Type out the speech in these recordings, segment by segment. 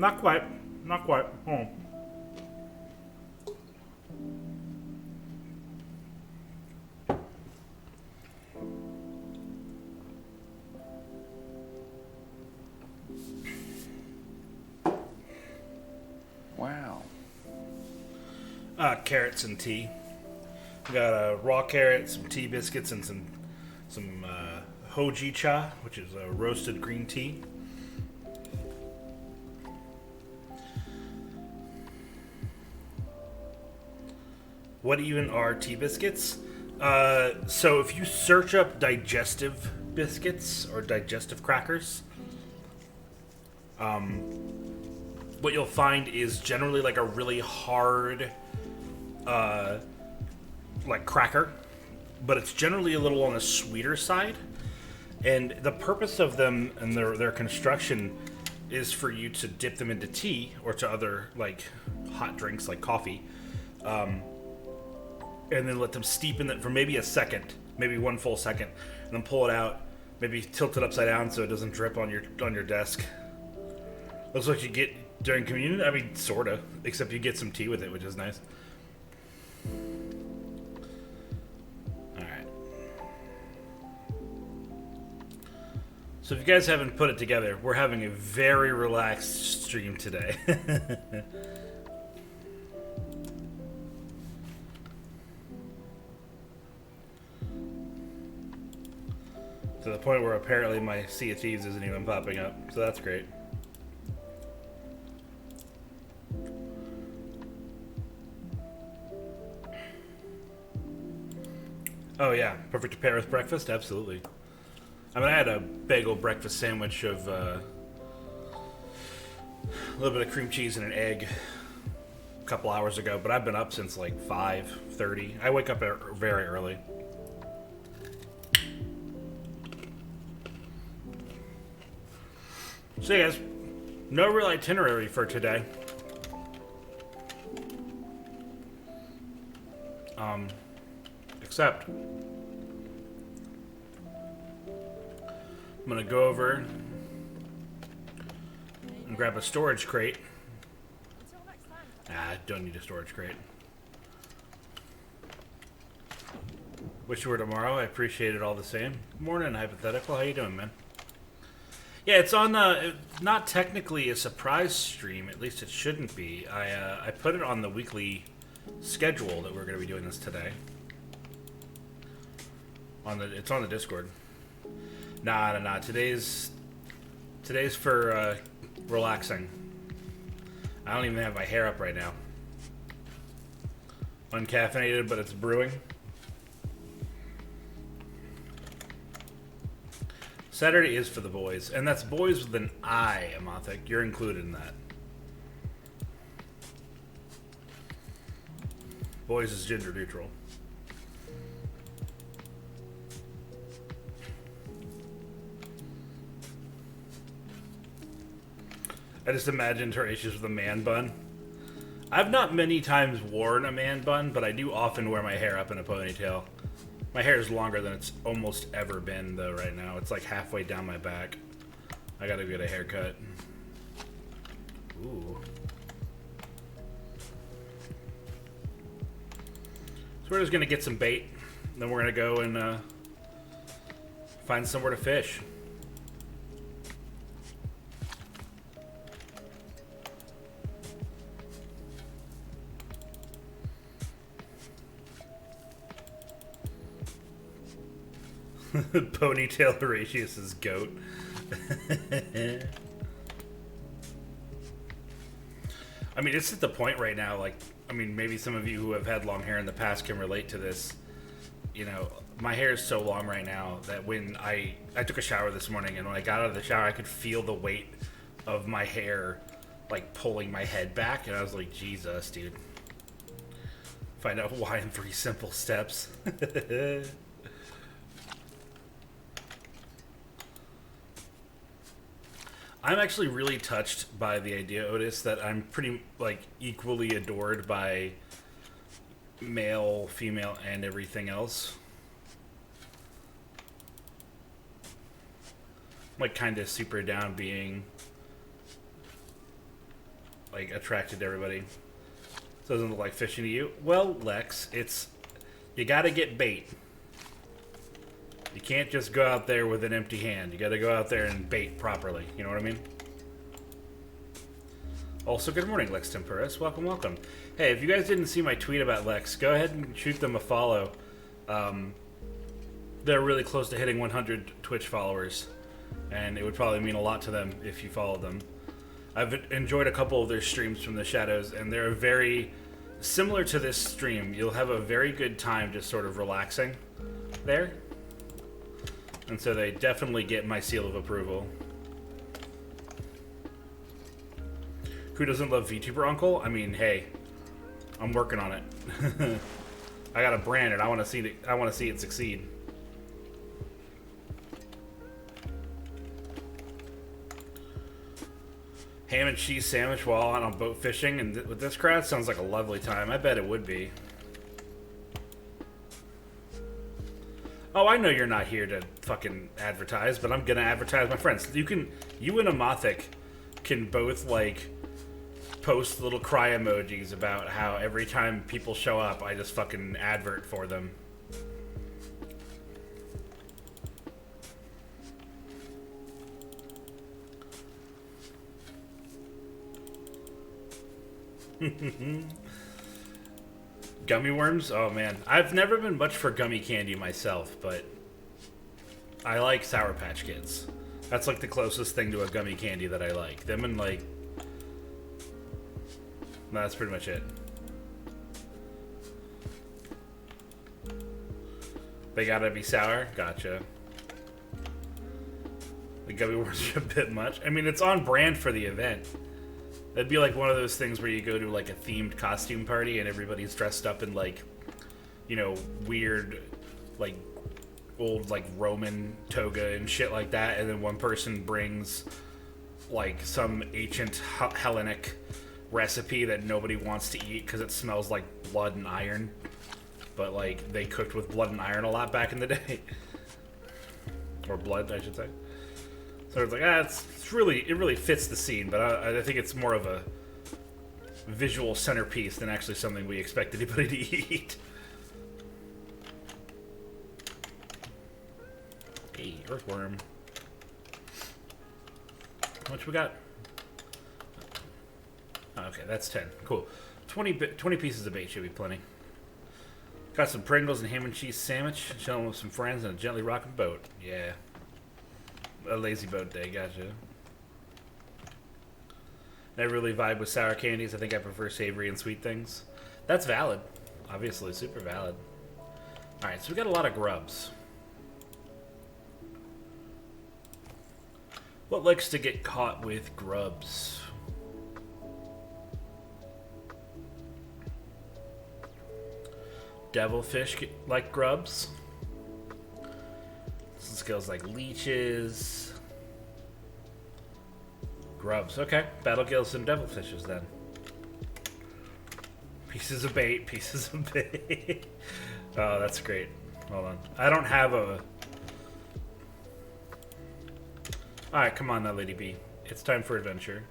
Not quite. Not quite. Oh. Wow. Carrots and tea. We got raw carrots, some tea biscuits, and some hoji cha, which is roasted green tea. What even are tea biscuits? So if you search up digestive biscuits or digestive crackers, what you'll find is generally like a really hard, like cracker, but it's generally a little on the sweeter side. And the purpose of them and their construction is for you to dip them into tea or to other like hot drinks like coffee, and then let them steep in it for maybe a second, maybe one full second, and then pull it out. Maybe tilt it upside down so it doesn't drip on your desk. Looks like you get during communion. I mean, sorta, except you get some tea with it, which is nice. All right. So if you guys haven't put it together, we're having a very relaxed stream today. To the point where apparently my Sea of Thieves isn't even popping up, so that's great. Oh yeah, perfect to pair with breakfast? Absolutely. I mean, I had a bagel breakfast sandwich of a little bit of cream cheese and an egg a couple hours ago, but I've been up since like 5:30. I wake up very early. So yeah, guys, no real itinerary for today. Except I'm gonna go over and grab a storage crate. I don't need a storage crate. Wish you were tomorrow. I appreciate it all the same. Morning, hypothetical. How you doing, man? Yeah, it's on not technically a surprise stream. At least it shouldn't be. I put it on the weekly schedule that we're going to be doing this today. It's on the Discord. Nah. Today's for relaxing. I don't even have my hair up right now. Uncaffeinated, but it's brewing. Saturday is for the boys, and that's boys with an I, Amothic. You're included in that. Boys is gender neutral. I just imagined Horatius with a man bun. I've not many times worn a man bun, but I do often wear my hair up in a ponytail. My hair is longer than it's almost ever been, though, right now. It's like halfway down my back. I gotta get a haircut. Ooh. So we're just gonna get some bait. Then we're gonna go and find somewhere to fish. Ponytail Horatius's goat. I mean, it's at the point right now, like, I mean, maybe some of you who have had long hair in the past can relate to this. You know, my hair is so long right now that when I took a shower this morning, and when I got out of the shower, I could feel the weight of my hair, like, pulling my head back, and I was like, Jesus, dude. Find out why in 3 simple steps. I'm actually really touched by the idea, Otis, that I'm pretty, like, equally adored by male, female, and everything else. I'm, like, kind of super down being like attracted to everybody. So it doesn't look like fishing to you. Well, Lex, you gotta get bait. You can't just go out there with an empty hand. You gotta go out there and bait properly. You know what I mean? Also, good morning, Lex Tempuris. Welcome, welcome. Hey, if you guys didn't see my tweet about Lex, go ahead and shoot them a follow. They're really close to hitting 100 Twitch followers, and it would probably mean a lot to them if you followed them. I've enjoyed a couple of their streams from the shadows, and they're very similar to this stream. You'll have a very good time just sort of relaxing there. And so they definitely get my seal of approval. Who doesn't love VTuber Uncle? I mean, hey, I'm working on it. I got a brand, and I want to see it succeed. Ham and cheese sandwich while out on boat fishing, and with this crowd sounds like a lovely time. I bet it would be. Oh, I know you're not here to fucking advertise, but I'm gonna advertise my friends. You and Amothic can both like post little cry emojis about how every time people show up, I just fucking advert for them. Gummy worms? Oh man. I've never been much for gummy candy myself, but I like Sour Patch Kids. That's like the closest thing to a gummy candy that I like. Them and like... No, that's pretty much it. They gotta be sour? Gotcha. The gummy worms are a bit much. I mean, it's on brand for the event. That'd be like one of those things where you go to like a themed costume party and everybody's dressed up in like, you know, weird, like old like Roman toga and shit like that, and then one person brings like some ancient Hellenic recipe that nobody wants to eat because it smells like blood and iron, but like they cooked with blood and iron a lot back in the day. Or blood, I should say. So it's like, it really fits the scene, but I think it's more of a visual centerpiece than actually something we expect anybody to eat. Hey, earthworm. How much we got? Oh, okay, that's 10. Cool. 20 pieces of bait should be plenty. Got some Pringles and ham and cheese sandwich. Chilling with some friends on a gently rocking boat. Yeah. A lazy boat day, gotcha. I really vibe with sour candies. I think I prefer savory and sweet things. That's valid. Obviously, super valid. Alright, so we got a lot of grubs. What likes to get caught with grubs? Devilfish like grubs. Some skills like leeches. Grubs. Okay. Battle gills and devilfishes then. Pieces of bait. Pieces of bait. Oh, that's great. Hold on. I don't have a... Alright, come on now, Lady B. It's time for adventure.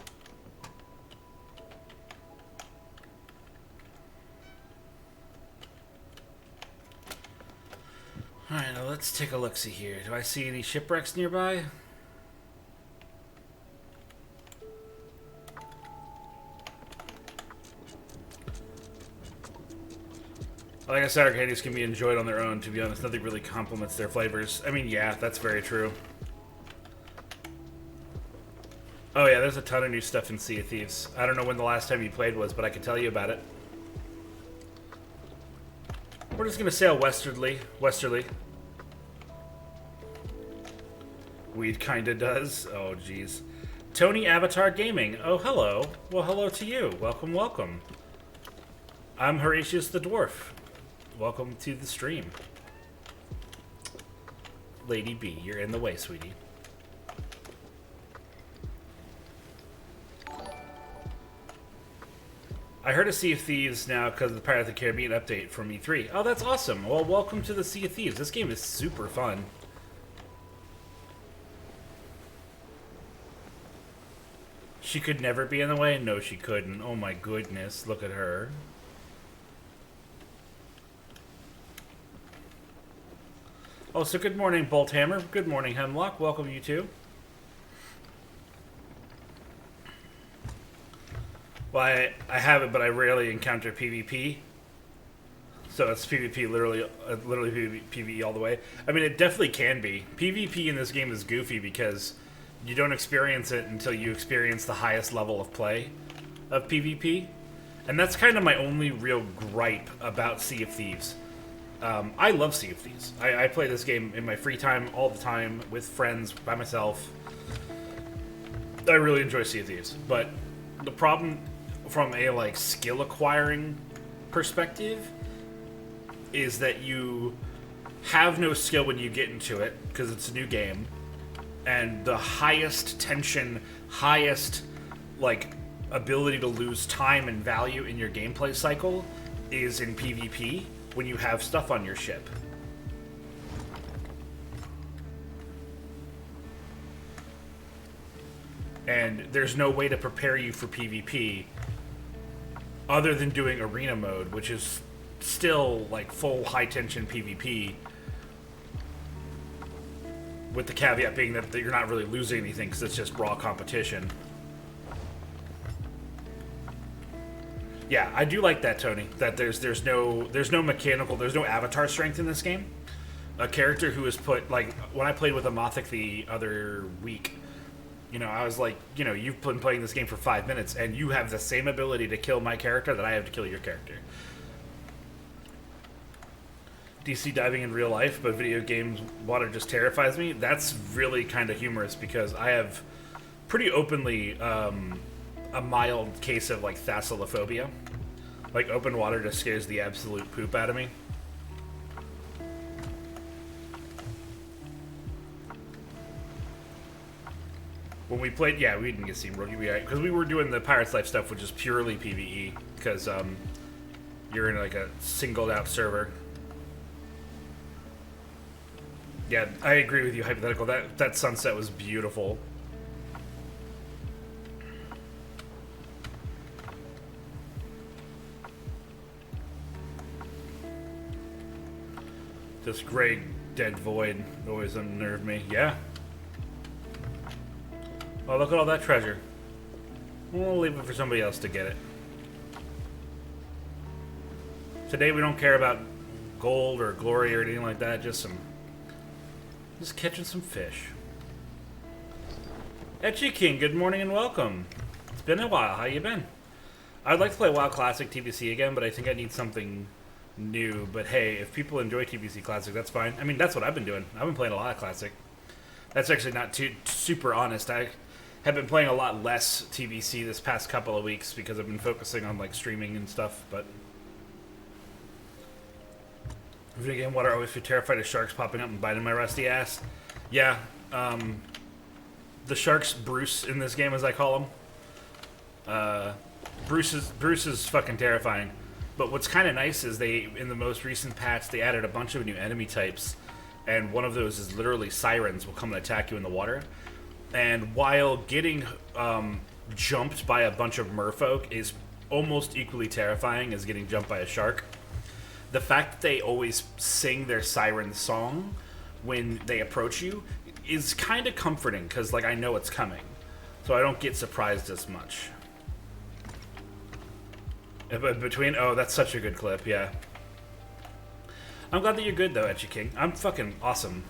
Alright, now let's take a look-see here. Do I see any shipwrecks nearby? Like I said, arcades can be enjoyed on their own, to be honest. Nothing really complements their flavors. I mean, yeah, that's very true. Oh yeah, there's a ton of new stuff in Sea of Thieves. I don't know when the last time you played was, but I can tell you about it. We're just gonna sail westerly. Weed kinda does. Oh jeez. Tony Avatar Gaming. Oh hello. Well, hello to you. Welcome, welcome. I'm Horatius the Dwarf. Welcome to the stream. Lady B, you're in the way, sweetie. I heard of Sea of Thieves now because of the Pirates of the Caribbean update from E3. Oh, that's awesome. Well, welcome to the Sea of Thieves. This game is super fun. She could never be in the way? No, she couldn't. Oh my goodness, look at her. Oh, so good morning, Bolthammer. Good morning, Hemlock. Welcome, you two. Well, I have it, but I rarely encounter PvP. So it's PvP, literally PvE all the way. I mean, it definitely can be. PvP in this game is goofy because you don't experience it until you experience the highest level of play of PvP. And that's kind of my only real gripe about Sea of Thieves. I love Sea of Thieves. I play this game in my free time all the time with friends, by myself. I really enjoy Sea of Thieves. But the problem from a like skill acquiring perspective is that you have no skill when you get into it because it's a new game, and the highest tension, highest like ability to lose time and value in your gameplay cycle is in PvP when you have stuff on your ship. And there's no way to prepare you for PvP other than doing arena mode, which is still like full high tension PvP, with the caveat being that you're not really losing anything because it's just raw competition. Yeah, I do like that, Tony. That there's no mechanical, there's no avatar strength in this game. A character who is put, like when I played with Amothic the other week, you know, I was like, you know, you've been playing this game for 5 minutes and you have the same ability to kill my character that I have to kill your character. DC diving in real life, but video games water just terrifies me. That's really kind of humorous because I have pretty openly a mild case of like thalassophobia. Like open water just scares the absolute poop out of me. When we played, yeah, we didn't get steamrolled because we were doing the Pirates Life stuff, which is purely PvE because you're in like a singled out server. Yeah, I agree with you, Hypothetical. That sunset was beautiful. This gray dead void always unnerved me. Yeah. Oh, look at all that treasure. We'll leave it for somebody else to get it. Today we don't care about gold or glory or anything like that. Just catching some fish. Etchy King, good morning and welcome. It's been a while. How you been? I'd like to play WoW Classic TBC again, but I think I need something new. But hey, if people enjoy TBC Classic, that's fine. I mean, that's what I've been doing. I've been playing a lot of Classic. That's actually not too super honest. I have been playing a lot less TBC this past couple of weeks because I've been focusing on like streaming and stuff, but video game water, I always feel terrified of sharks popping up and biting my rusty ass. Yeah, the sharks Bruce in this game, as I call him. Bruce is fucking terrifying. But what's kind of nice is in the most recent patch, they added a bunch of new enemy types, and one of those is literally sirens will come and attack you in the water. And while getting jumped by a bunch of merfolk is almost equally terrifying as getting jumped by a shark, the fact that they always sing their siren song when they approach you is kind of comforting because, like, I know it's coming, so I don't get surprised as much. But oh, that's such a good clip, yeah. I'm glad that you're good, though, Etchy King. I'm fucking awesome.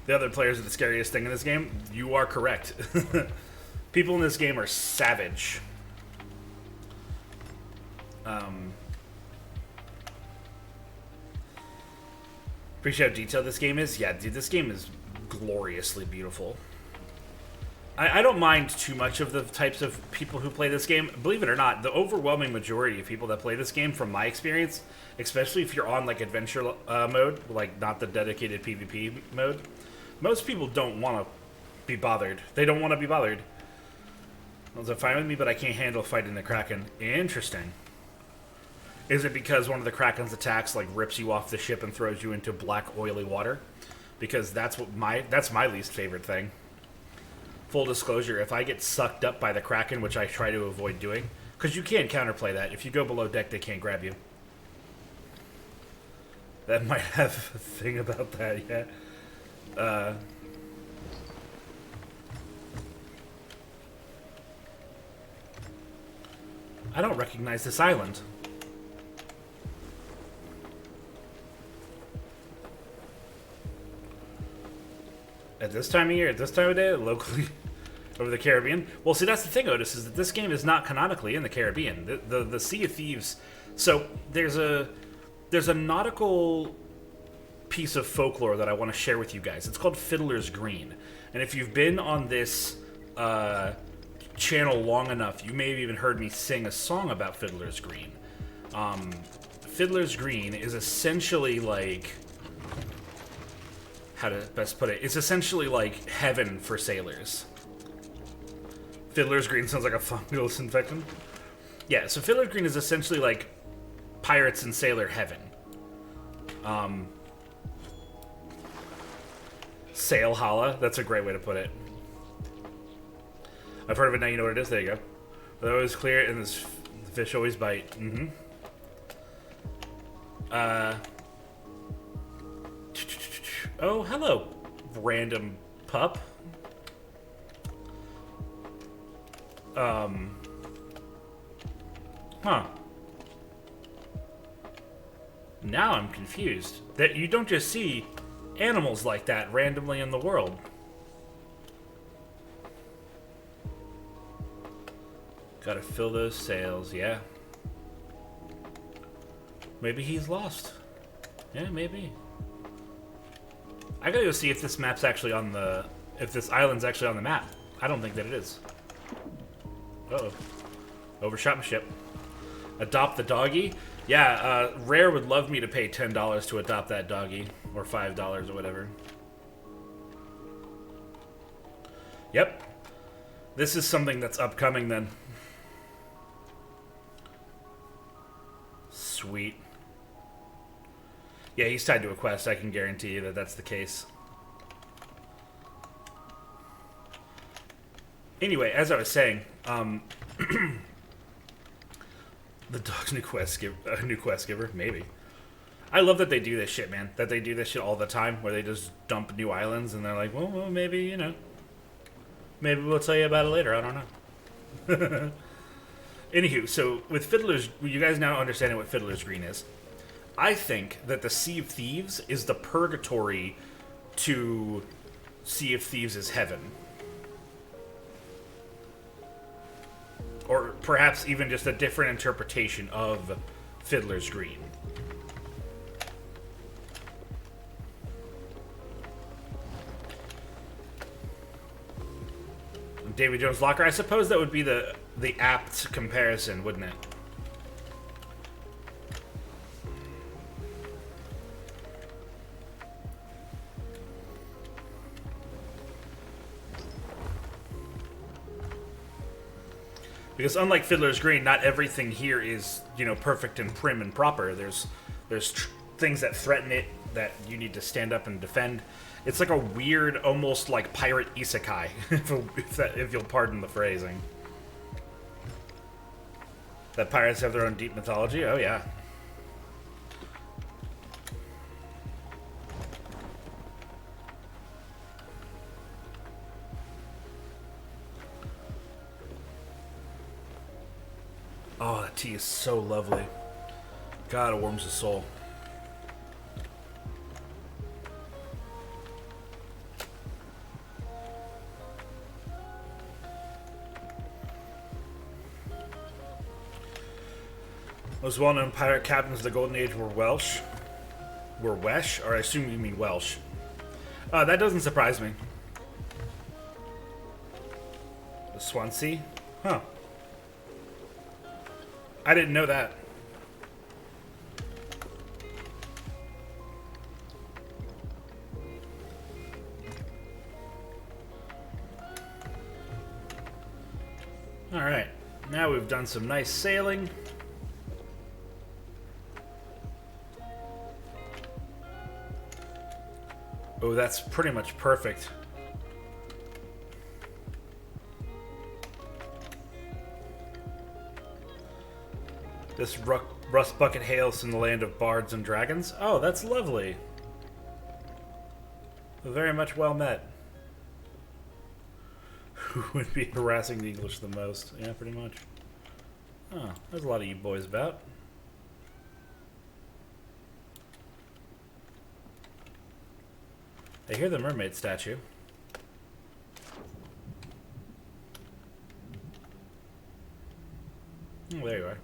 The other players are the scariest thing in this game. You are correct. People in this game are savage. Appreciate how detailed this game is. Yeah, dude, this game is gloriously beautiful. I don't mind too much of the types of people who play this game. Believe it or not, the overwhelming majority of people that play this game, from my experience, especially if you're on like adventure mode, like not the dedicated PvP mode, most people don't want to be bothered. They don't want to be bothered. Well, it's fine with me, but I can't handle fighting the Kraken. Interesting. Is it because one of the Kraken's attacks like rips you off the ship and throws you into black, oily water? Because that's my least favorite thing. full disclosure, if I get sucked up by the Kraken, which I try to avoid doing, because you can't counterplay that. If you go below deck, they can't grab you. That might have a thing about that, yeah. I don't recognize this island. At this time of year, at this time of day, locally over the Caribbean. Well, see, that's the thing, Otis, is that this game is not canonically in the Caribbean. The Sea of Thieves. So there's a nautical piece of folklore that I want to share with you guys. It's called Fiddler's Green, and if you've been on this channel long enough, you may have even heard me sing a song about Fiddler's Green. Fiddler's Green is essentially like, how to best put it? It's essentially like heaven for sailors. Fiddler's Green sounds like a fungal disinfectant. Yeah, so Fiddler's Green is essentially like pirates and sailor heaven. Sail holla, that's a great way to put it. I've heard of it, now you know what it is. There you go. They're always clear, and the fish always bite. Mm-hmm. Oh, hello, random pup. Huh. Now I'm confused. That you don't just see animals like that randomly in the world. Gotta fill those sails, yeah. Maybe he's lost. Yeah, maybe. I gotta go see if this map's actually on the... if this island's actually on the map. I don't think that it is. Uh-oh. Overshot my ship. Adopt the doggy? Yeah, Rare would love me to pay $10 to adopt that doggy. Or $5 or whatever. Yep. This is something that's upcoming then. Sweet. Yeah, he's tied to a quest. I can guarantee you that that's the case. Anyway, as I was saying, the dog's new quest giver, maybe. I love that they do this shit, man. That they do this shit all the time, where they just dump new islands and they're like, well, maybe, you know, maybe we'll tell you about it later. I don't know. Anywho, so with Fiddler's, you guys now understand what Fiddler's Green is. I think that the Sea of Thieves is the purgatory to Sea of Thieves' heaven. Or perhaps even just a different interpretation of Fiddler's Green. Davy Jones' Locker, I suppose that would be the apt comparison, wouldn't it? Because unlike Fiddler's Green, not everything here is, you know, perfect and prim and proper. There's things that threaten it that you need to stand up and defend. It's like a weird, almost like pirate isekai, if you'll pardon the phrasing. That pirates have their own deep mythology? Oh, yeah. Oh, that tea is so lovely. God, it warms the soul. Most well-known pirate captains of the Golden Age were Welsh. Were Welsh? Or I assume you mean Welsh. That doesn't surprise me. The Swansea? Huh. I didn't know that. Alright. Now we've done some nice sailing. Oh, that's pretty much perfect. This rust bucket hails from the land of bards and dragons. Oh, that's lovely. Very much well met. Who would be harassing the English the most? Yeah, pretty much. Oh, there's a lot of you boys about. I hear the mermaid statue. Oh, there you are.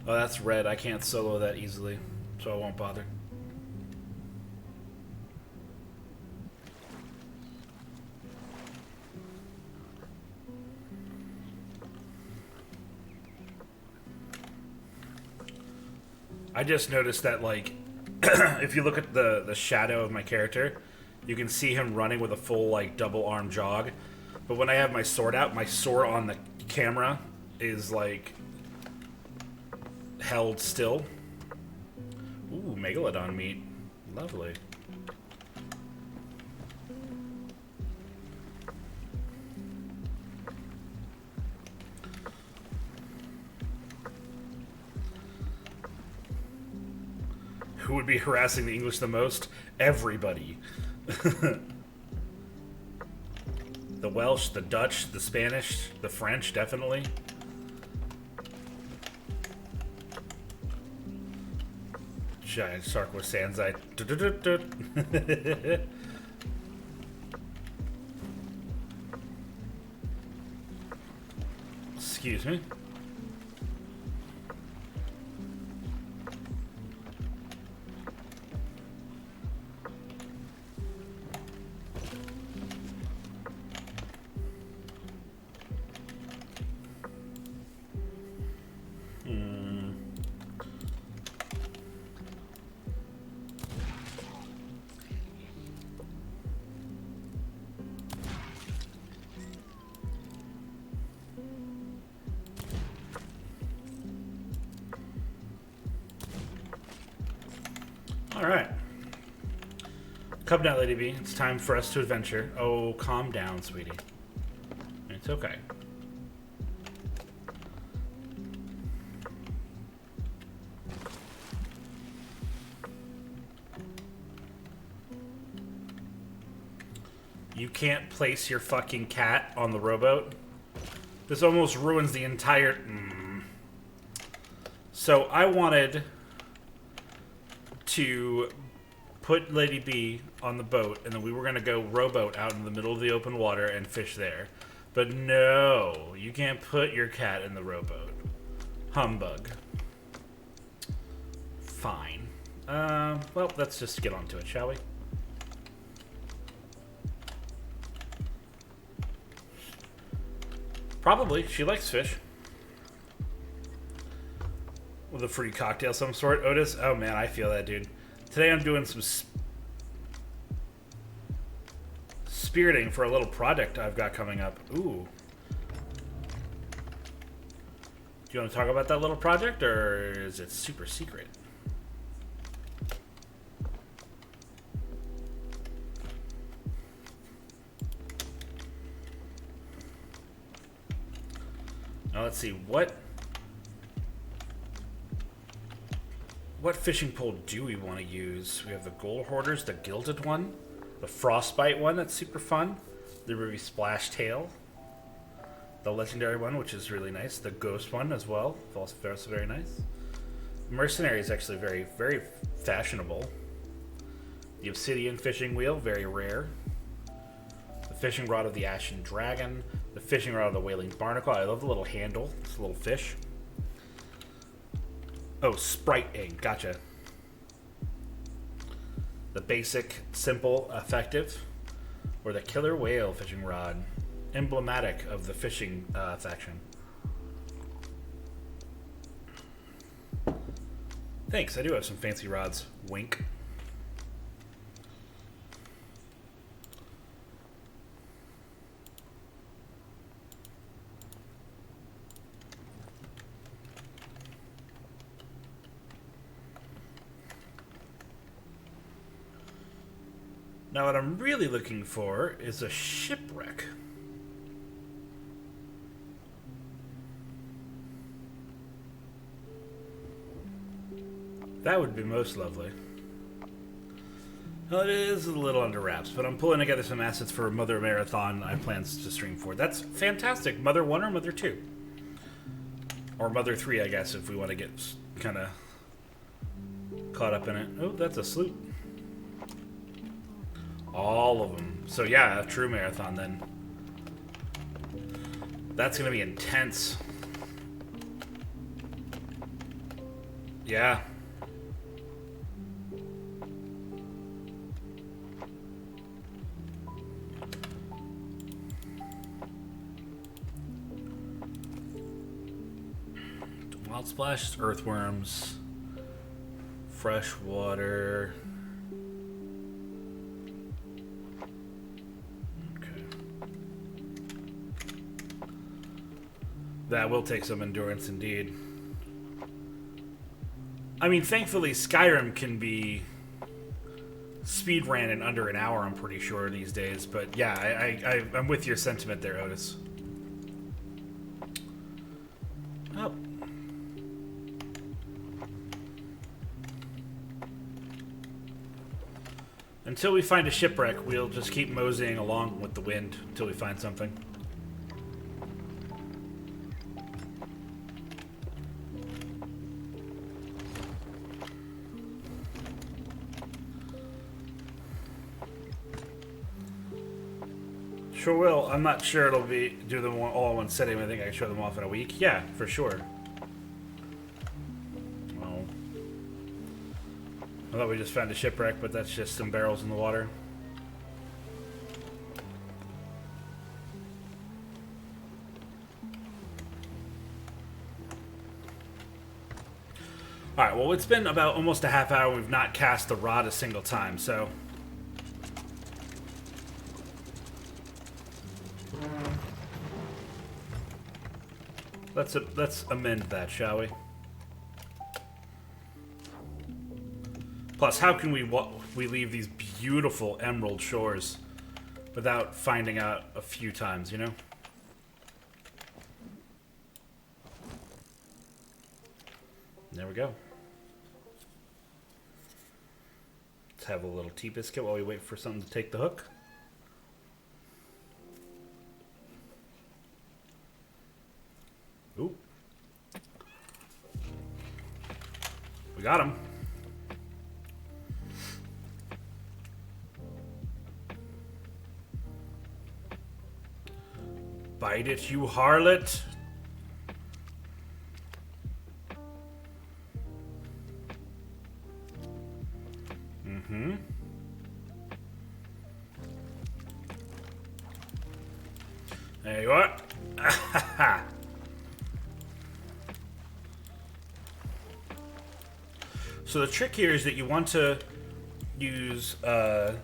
Oh, that's red. I can't solo that easily, so I won't bother. I just noticed that, like, if you look at the shadow of my character, you can see him running with a full, like, double arm jog. But when I have my sword out, my sword on the camera is, like, held still. Ooh, megalodon meat. Lovely. Who would be harassing the English the most? Everybody. The Welsh, the Dutch, the Spanish, the French, definitely. Giant shark with Sanzai. Excuse me. Alright. Come down, Lady B. It's time for us to adventure. Oh, calm down, sweetie. It's okay. You can't place your fucking cat on the rowboat? This almost ruins the entire... So I wanted to put Lady B on the boat, and then we were going to go rowboat out in the middle of the open water and fish there. But no, you can't put your cat in the rowboat. Humbug. Fine. Well, let's just get on to it, shall we? Probably. She likes fish. With a free cocktail of some sort. Otis? Oh man, I feel that, dude. Today I'm doing some spiriting for a little project I've got coming up. Ooh. Do you want to talk about that little project, or is it super secret? Now let's see, what fishing pole do we want to use? We have the Gold Hoarders, the Gilded one, the Frostbite one, that's super fun, the Ruby Splash Tail, the Legendary one, which is really nice, the Ghost one as well, also very nice. Mercenary is actually very, very fashionable. The Obsidian Fishing Wheel, very rare. The Fishing Rod of the Ashen Dragon, the Fishing Rod of the Wailing Barnacle. I love the little handle, it's a little fish. Oh, Sprite Ink, gotcha. The basic, simple, effective, or the Killer Whale Fishing Rod, emblematic of the fishing faction. Thanks, I do have some fancy rods. Wink. Now what I'm really looking for is a shipwreck. That would be most lovely. Well, it is a little under wraps, but I'm pulling together some assets for a Mother Marathon I plan to stream for. That's fantastic. Mother 1 or Mother 2? Or Mother 3, I guess, if we want to get kind of caught up in it. Oh, that's a sloop. All of them. So yeah, a true marathon then. That's going to be intense. Yeah. Wild splashes, earthworms, fresh water. Okay. That will take some endurance indeed. I mean, thankfully, Skyrim can be speed ran in under an hour, I'm pretty sure, these days. But yeah, I'm with your sentiment there, Otis. Oh. Until we find a shipwreck, we'll just keep moseying along with the wind until we find something. Sure will. I'm not sure it'll be do them all in one sitting. I think I can show them off in a week. Yeah, for sure. Oh. I thought we just found a shipwreck, but that's just some barrels in the water. Alright, well, it's been about almost a half hour. We've not cast the rod a single time, so... Let's amend that, shall we? Plus, how can we leave these beautiful emerald shores without finding out a few times, you know? There we go. Let's have a little tea biscuit while we wait for something to take the hook. Ooh. We got him. Bite it, you harlot. Mm-hmm. There you are. So the trick here is that you want to use A,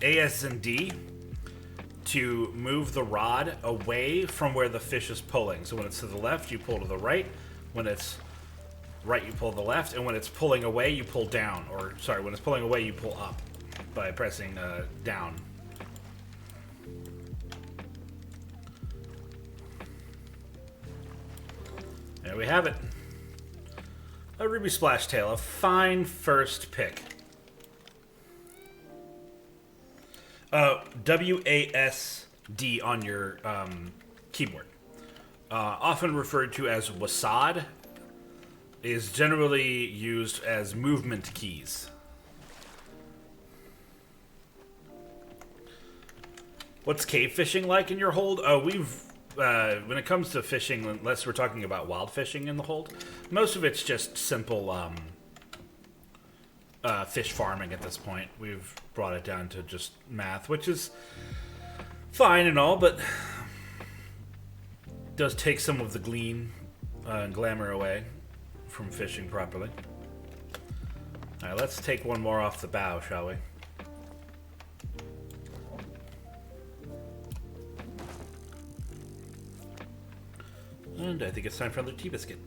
S, and D to move the rod away from where the fish is pulling. So when it's to the left, you pull to the right. When it's right, you pull to the left. And when it's pulling away, you pull down. Or, sorry, when it's pulling away, you pull up by pressing down. There we have it. A ruby splash tail, a fine first pick. WASD on your keyboard. Often referred to as WASD, is generally used as movement keys. What's cave fishing like in your hold? Oh, when it comes to fishing, unless we're talking about wild fishing in the hold, most of it's just simple fish farming at this point. We've brought it down to just math, which is fine and all, but does take some of the gleam and glamour away from fishing properly. Alright, let's take one more off the bow, shall we? And I think it's time for another tea biscuit.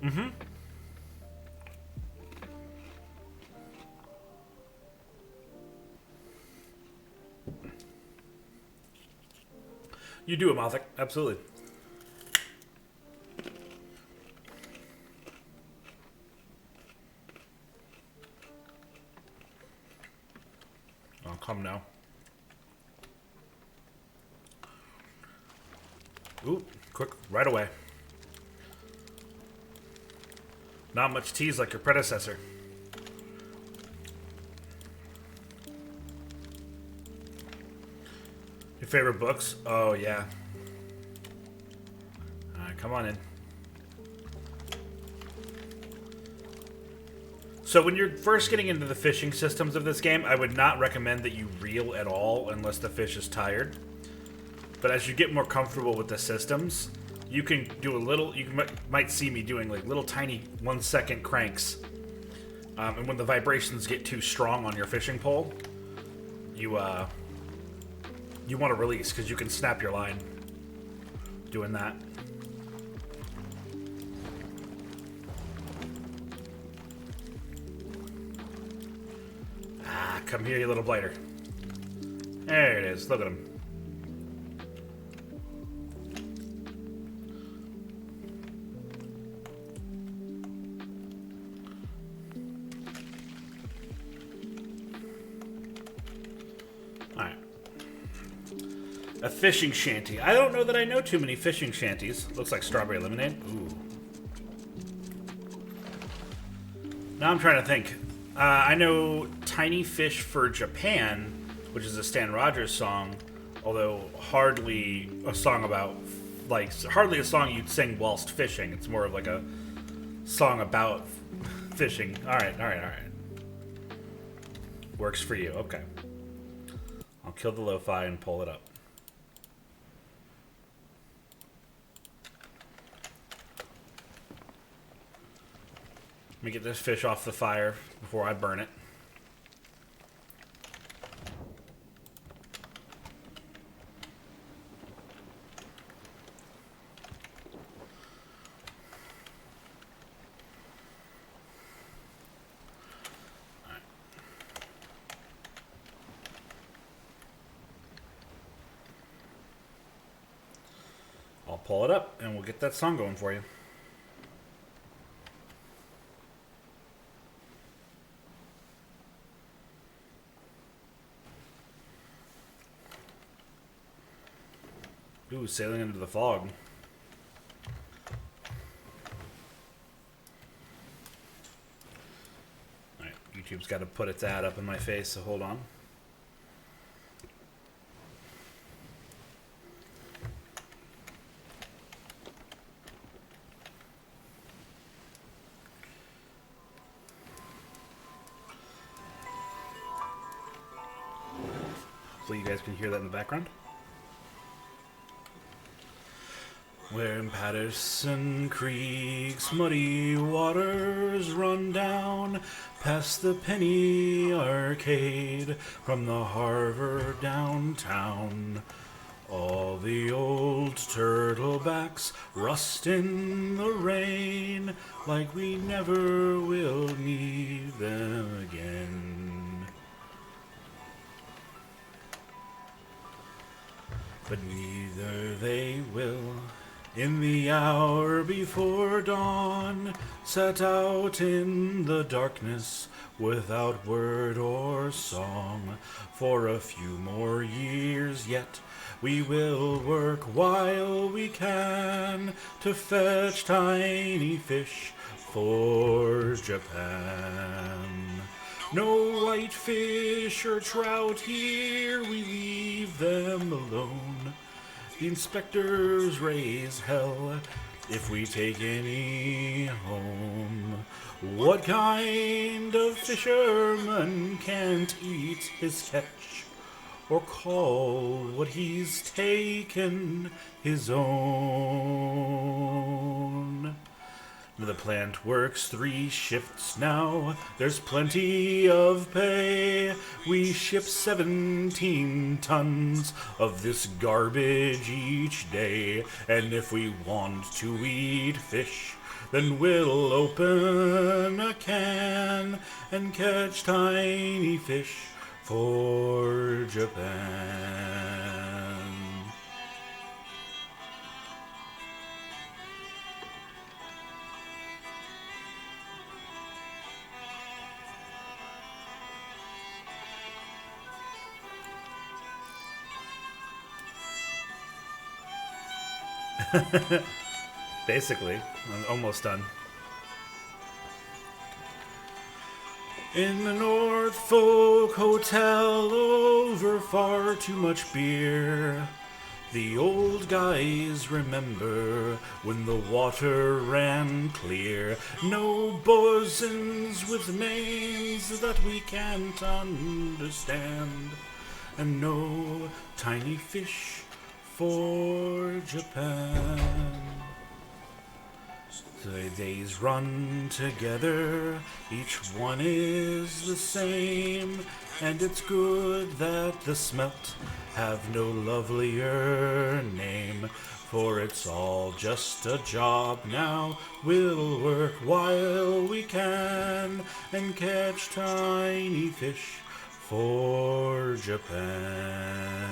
Mm-hmm. You do it, Mothic. Absolutely. Ooh, quick, right away. Not much tease like your predecessor. Your favorite books? Oh, yeah. Alright, come on in. So when you're first getting into the fishing systems of this game, I would not recommend that you reel at all unless the fish is tired. But as you get more comfortable with the systems, you can do a little, you might see me doing like little tiny 1 second cranks. And when the vibrations get too strong on your fishing pole, you want to release because you can snap your line doing that. Ah, come here, you little blighter. There it is. Look at him. Alright. A fishing shanty. I don't know that I know too many fishing shanties. Looks like strawberry lemonade. Ooh. Now I'm trying to think. I know Tiny Fish for Japan, which is a Stan Rogers song, although hardly a song about, like, hardly a song you'd sing whilst fishing. It's more of like a song about fishing. Alright. Works for you. Okay. I'll kill the lo-fi and pull it up. Let me get this fish off the fire before I burn it. Alright. I'll pull it up and we'll get that song going for you. Ooh, sailing into the fog. Alright, YouTube's got to put its ad up in my face, so hold on. Hopefully you guys can hear that in the background. Where in Patterson Creek's muddy waters run down past the Penny Arcade from the harbor downtown. All the old turtlebacks rust in the rain like we never will meet them again. But neither they will. In the hour before dawn, set out in the darkness without word or song. For a few more years yet, we will work while we can to fetch tiny fish for Japan. No whitefish or trout here, we leave them alone. The inspectors raise hell if we take any home. What kind of fisherman can't eat his catch or call what he's taken his own? The plant works 3 shifts now, there's plenty of pay. We ship 17 tons of this garbage each day. And if we want to eat fish, then we'll open a can and catch tiny fish for Japan. Basically, I'm almost done. In the Norfolk Hotel over far too much beer, the old guys remember when the water ran clear. No bosoms with names that we can't understand, and no tiny fish for Japan. The days run together, each one is the same, and it's good that the smelt have no lovelier name, for it's all just a job now. We'll work while we can and catch tiny fish for Japan.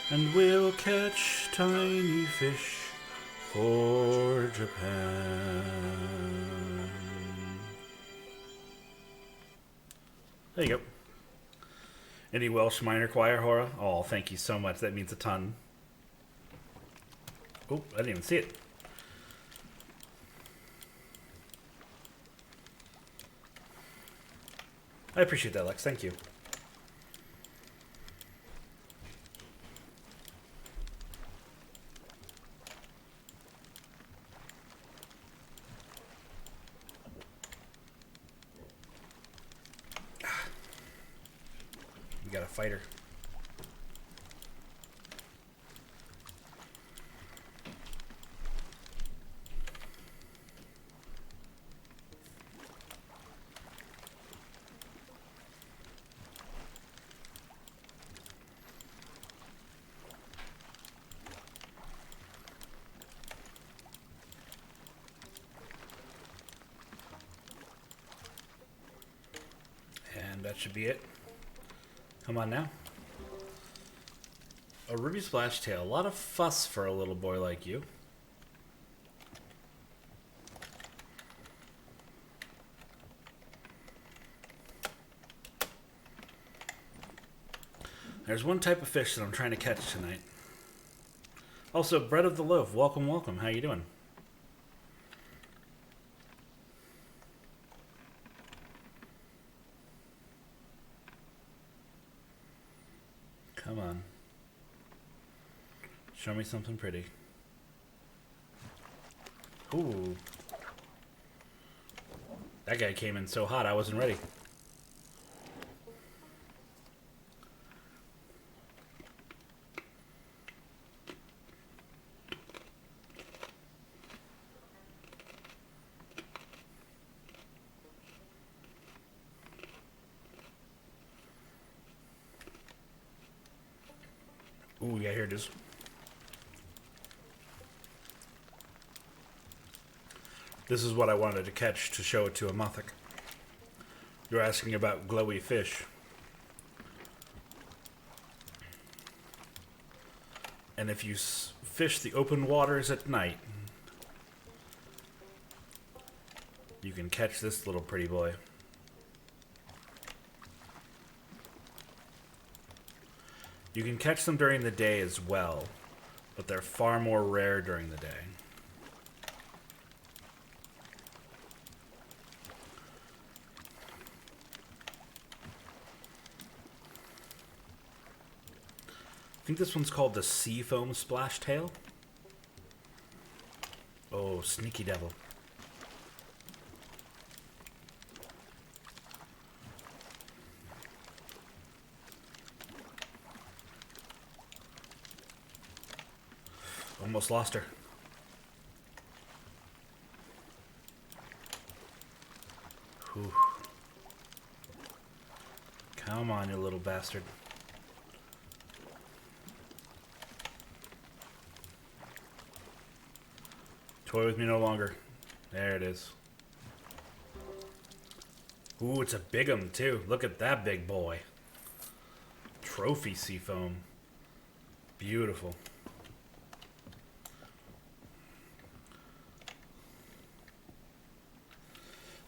And we'll catch tiny fish for Japan. There you go. Any Welsh minor choir, Hora? Oh, thank you so much. That means a ton. Oh, I didn't even see it. I appreciate that, Lex. Thank you. Got a fighter. And that should be it. Come on now. A ruby splash tail. A lot of fuss for a little boy like you. There's one type of fish that I'm trying to catch tonight. Also, Bread of the Loaf. Welcome, welcome. How you doing? Come on. Show me something pretty. Ooh. That guy came in so hot I wasn't ready. Ooh, yeah, here it is. This is what I wanted to catch to show it to a Muthik. You're asking about glowy fish. And if you fish the open waters at night, you can catch this little pretty boy. You can catch them during the day as well, but they're far more rare during the day. I think this one's called the sea foam splash tail. Oh, sneaky devil. Almost lost her. Whew. Come on, you little bastard. Toy with me no longer. There it is. Ooh, it's a big one too. Look at that big boy. Trophy seafoam. Beautiful.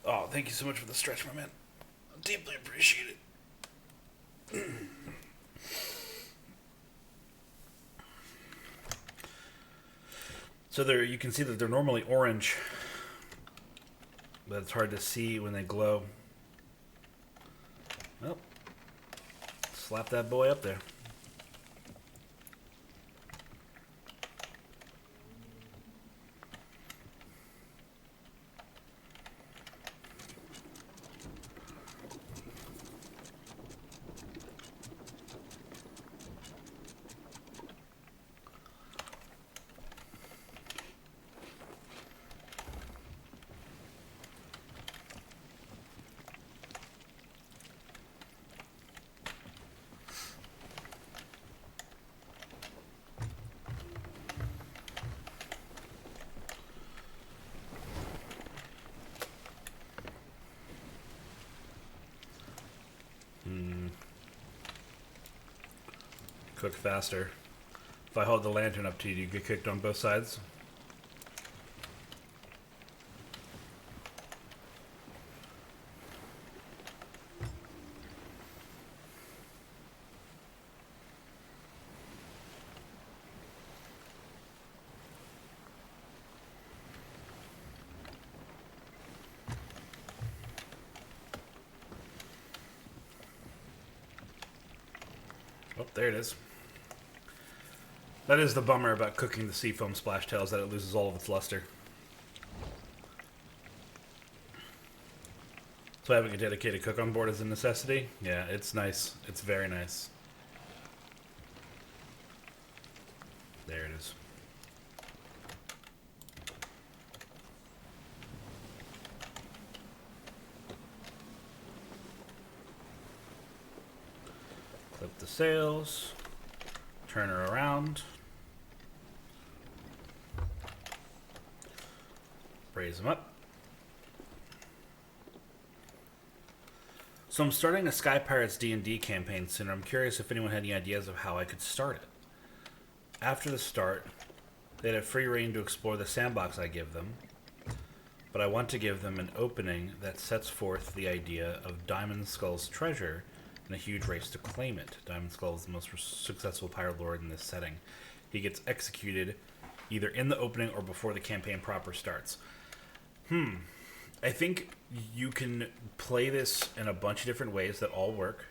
Oh, thank you so much for the stretch, my man. I deeply appreciate it. So there, you can see that they're normally orange, but it's hard to see when they glow. Well, slap that boy up there. Cook faster. If I hold the lantern up to you, do you get cooked on both sides? Oh, there it is. That is the bummer about cooking the seafoam splash tails, that it loses all of its luster. So having a dedicated cook on board is a necessity? Yeah, it's nice. It's very nice. There it is. Clip the sails. Turn her around. Raise them up. So I'm starting a Sky Pirates D&D campaign soon. I'm curious if anyone had any ideas of how I could start it. After the start, they'd have free reign to explore the sandbox I give them, but I want to give them an opening that sets forth the idea of Diamond Skull's treasure and a huge race to claim it. Diamond Skull is the most successful pirate lord in this setting. He gets executed either in the opening or before the campaign proper starts. I think you can play this in a bunch of different ways that all work.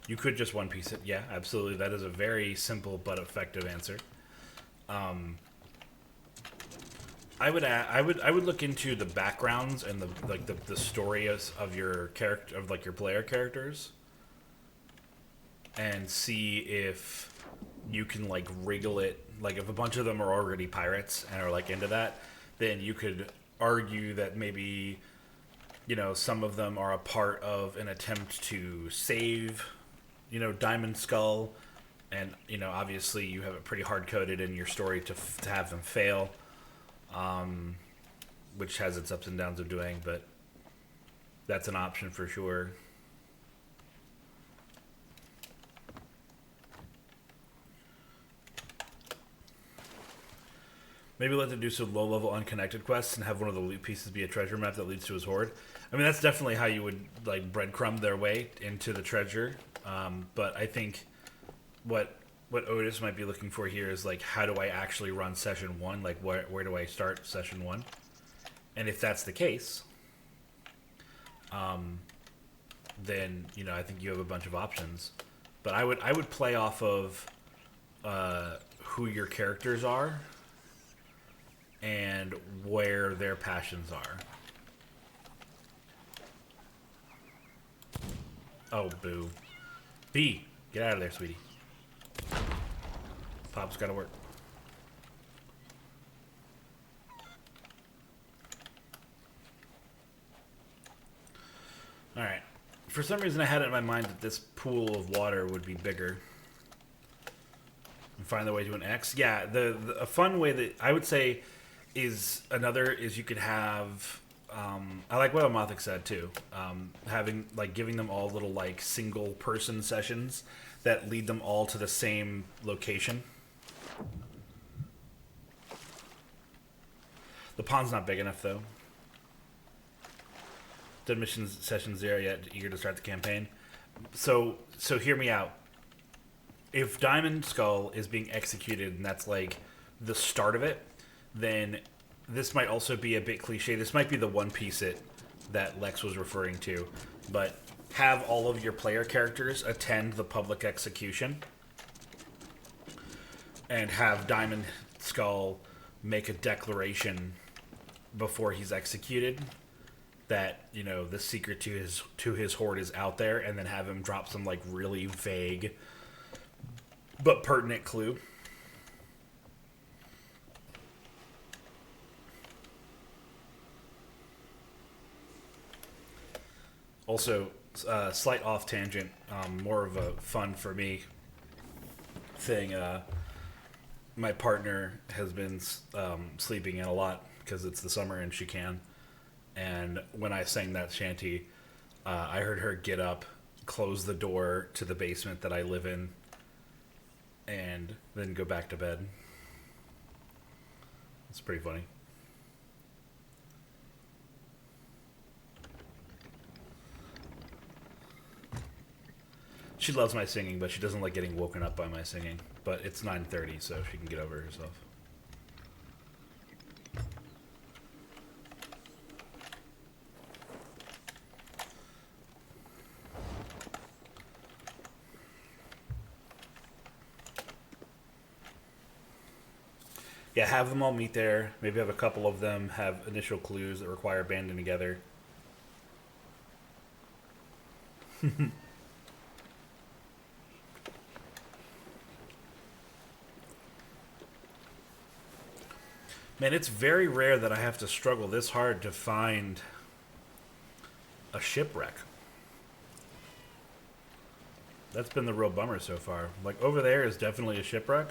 You could just One Piece it. Yeah, absolutely. That is a very simple but effective answer. I would look into the backgrounds and the story of your character, of like your player characters, and see if you can like wriggle it. Like if a bunch of them are already pirates and are like into that, then you could argue that maybe, you know, some of them are a part of an attempt to save, you know, Diamond Skull, and you know, obviously you have it pretty hard coded in your story to have them fail, which has its ups and downs of doing, but that's an option for sure. Maybe let them do some low-level unconnected quests and have one of the loot pieces be a treasure map that leads to his hoard. I mean, that's definitely how you would like breadcrumb their way into the treasure. But I think what Otis might be looking for here is like, how do I actually run session one? Like, where do I start session one? And if that's the case, then you know, I think you have a bunch of options. But I would play off of who your characters are and where their passions are. Oh, boo. B, get out of there, sweetie. Pop's gotta work. Alright. For some reason I had it in my mind that this pool of water would be bigger. And find the way to an X. Yeah, a fun way that I would say is you could have, I like what Amothic said too, having, like, giving them all little, like, single person sessions that lead them all to the same location. The pond's not big enough though. Done mission session 0 yet, eager to start the campaign. So hear me out. If Diamond Skull is being executed and that's like the start of it, then this might also be a bit cliche. This might be the One Piece it that Lex was referring to, but have all of your player characters attend the public execution and have Diamond Skull make a declaration before he's executed that, you know, the secret to his hoard is out there, and then have him drop some like really vague but pertinent clue. Also, slight off tangent, more of a fun for me thing. My partner has been sleeping in a lot because it's the summer and she can. And when I sang that shanty, I heard her get up, close the door to the basement that I live in, and then go back to bed. It's pretty funny. She loves my singing, but she doesn't like getting woken up by my singing. But it's 9:30, so she can get over herself. Yeah, have them all meet there. Maybe have a couple of them have initial clues that require banding together. Man, it's very rare that I have to struggle this hard to find a shipwreck. That's been the real bummer so far. Like, over there is definitely a shipwreck.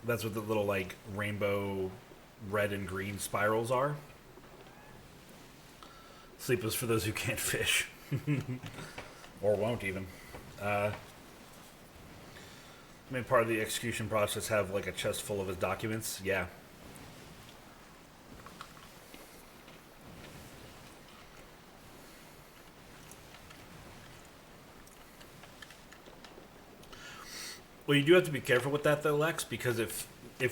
That's what the little, like, rainbow red and green spirals are. Sleep is for those who can't fish. Or won't, even. I mean, part of the execution process have, like, a chest full of his documents. Yeah. Well, you do have to be careful with that, though, Lex, because if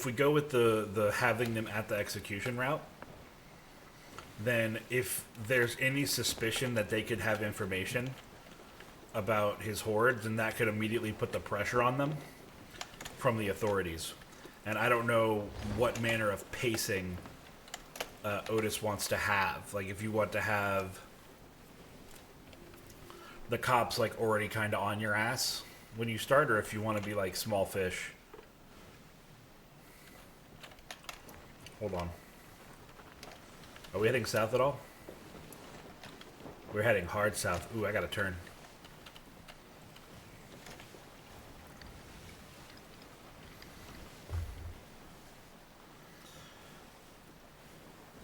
we go with the having them at the execution route, then if there's any suspicion that they could have information about his hoard, then that could immediately put the pressure on them from the authorities. And I don't know what manner of pacing Otis wants to have. Like, if you want to have the cops, like, already kind of on your ass when you start, or if you want to be like small fish. Hold on. Are we heading south at all? We're heading hard south. Ooh, I gotta turn.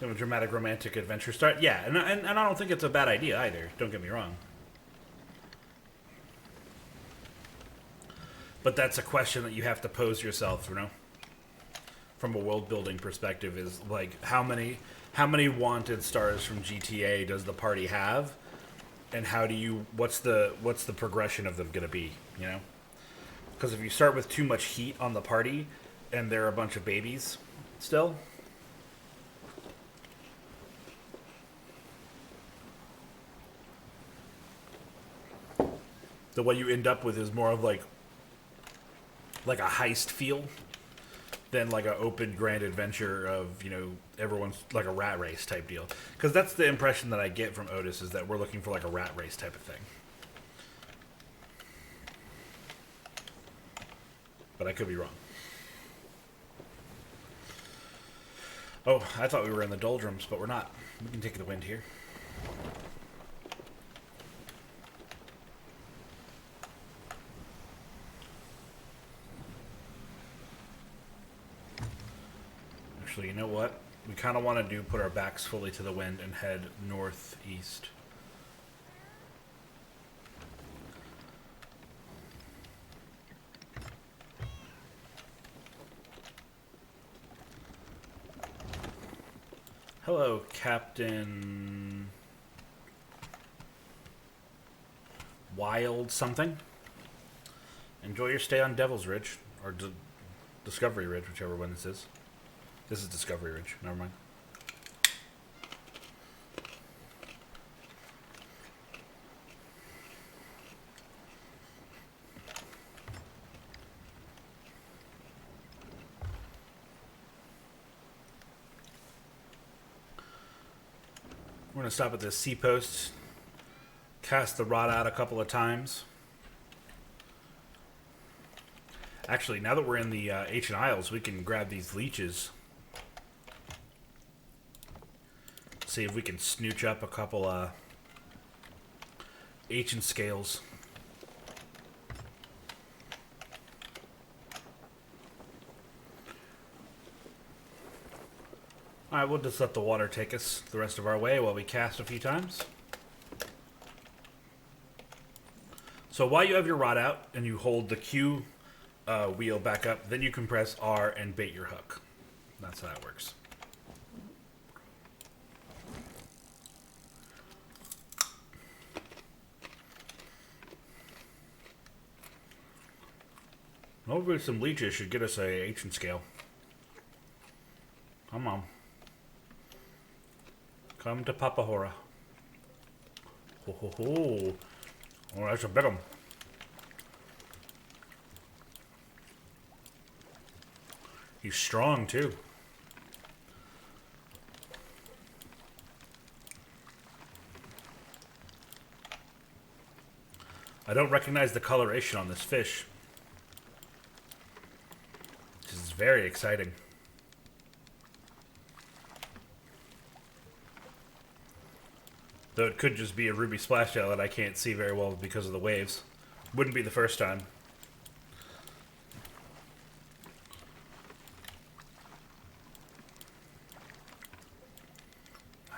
A dramatic romantic adventure start. Yeah, and I don't think it's a bad idea either. Don't get me wrong. But that's a question that you have to pose yourself, you know, from a world building perspective. Is like how many wanted stars from GTA does the party have, and how do you what's the progression of them gonna be, you know? Because if you start with too much heat on the party, and they're a bunch of babies, still. So what you end up with is more of like a heist feel than like an open grand adventure of, you know, everyone's like a rat race type deal. Because that's the impression that I get from Otis, is that we're looking for like a rat race type of thing. But I could be wrong. Oh, I thought we were in the doldrums, but we're not. We can take the wind here. Actually, you know what? We kind of want to put our backs fully to the wind and head northeast. Hello, Captain wild something. Enjoy your stay on Devil's Ridge, or Discovery Ridge, whichever one this is. This is Discovery Ridge, never mind. We're going to stop at this sea post, cast the rod out a couple of times. Actually, now that we're in the Ancient Isles, we can grab these leeches. See if we can snooch up a couple ancient scales. Alright, we'll just let the water take us the rest of our way while we cast a few times. So while you have your rod out and you hold the Q wheel back up, then you can press R and bait your hook. That's how that works. Hopefully some leeches should get us a ancient scale. Come on. Come to Papahora. Ho ho ho. Oh, that's a big one. He's strong too. I don't recognize the coloration on this fish. This is very exciting. Though it could just be a ruby splashtail that I can't see very well because of the waves. Wouldn't be the first time.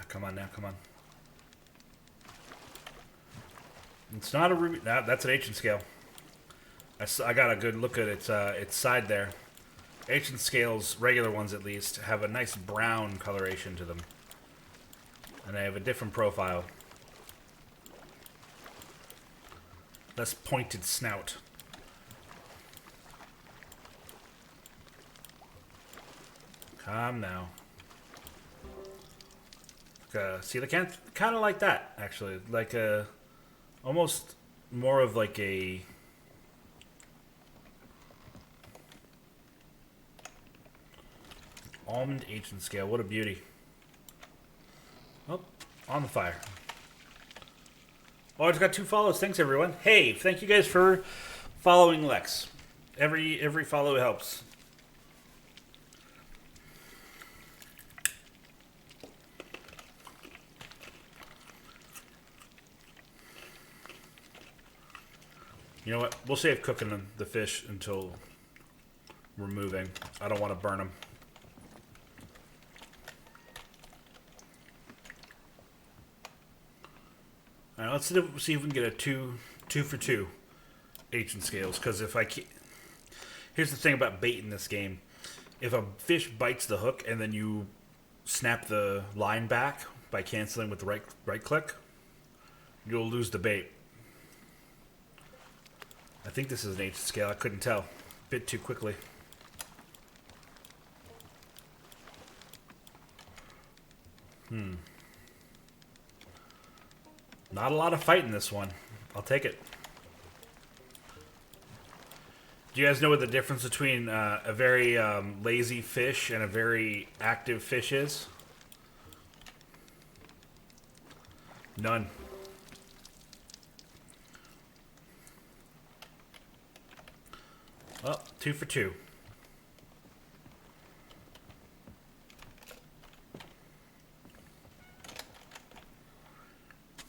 Come on now, come on. It's not a ruby. No, that's an ancient scale. I got a good look at its side there. Ancient scales, regular ones at least, have a nice brown coloration to them. And they have a different profile. Less pointed snout. Come now. See, they kind of like that, actually. Like a, almost more of like a almond ancient scale. What a beauty. Oh, on the fire. Oh, I just got 2 follows. Thanks, everyone. Hey, thank you guys for following Lex. Every follow helps. You know what? We'll save cooking the fish until we're moving. I don't want to burn them. All right, let's see if we can get a two for two ancient scales. Because if I can't, here's the thing about bait in this game: if a fish bites the hook and then you snap the line back by canceling with the right click, you'll lose the bait. I think this is an ancient scale. I couldn't tell. Bit too quickly. Not a lot of fight in this one. I'll take it. Do you guys know what the difference between a very lazy fish and a very active fish is? None. Well, 2 for 2.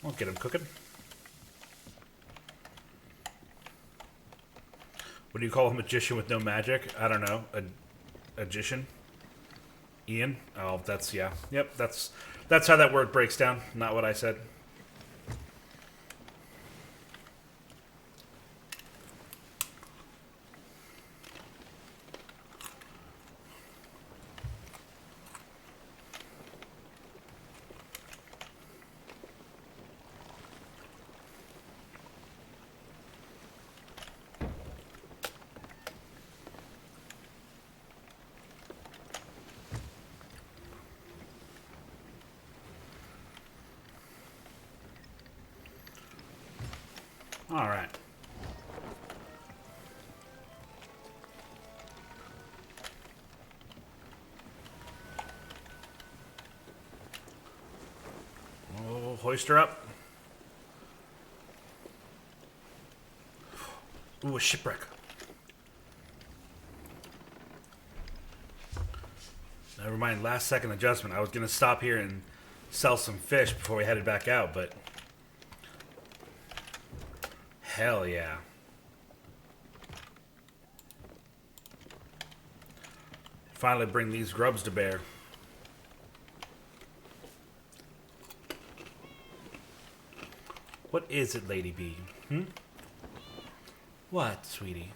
Won't get him cooking. What do you call a magician with no magic? I don't know. A magician? Ian? Oh, that's, yeah. Yep, that's how that word breaks down. Not what I said. All right. Oh, hoist her up. Ooh, a shipwreck. Never mind, last second adjustment. I was going to stop here and sell some fish before we headed back out, but... Hell yeah. Finally bring these grubs to bear. What is it, Lady B? Hmm? What, sweetie?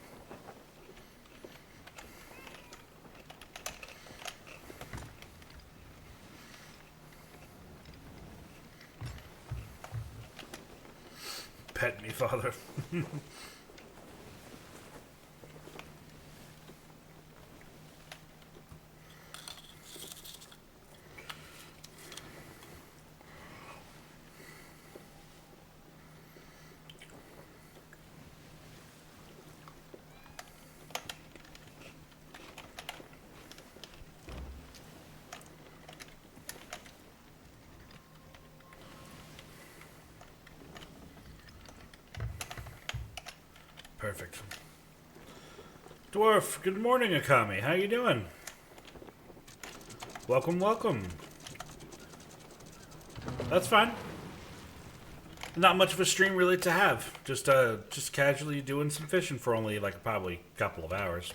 Pet me, father. Perfect. Dwarf, good morning, Akami. How you doing? Welcome, welcome. That's fine. Not much of a stream really to have. Just casually doing some fishing for only like probably a couple of hours.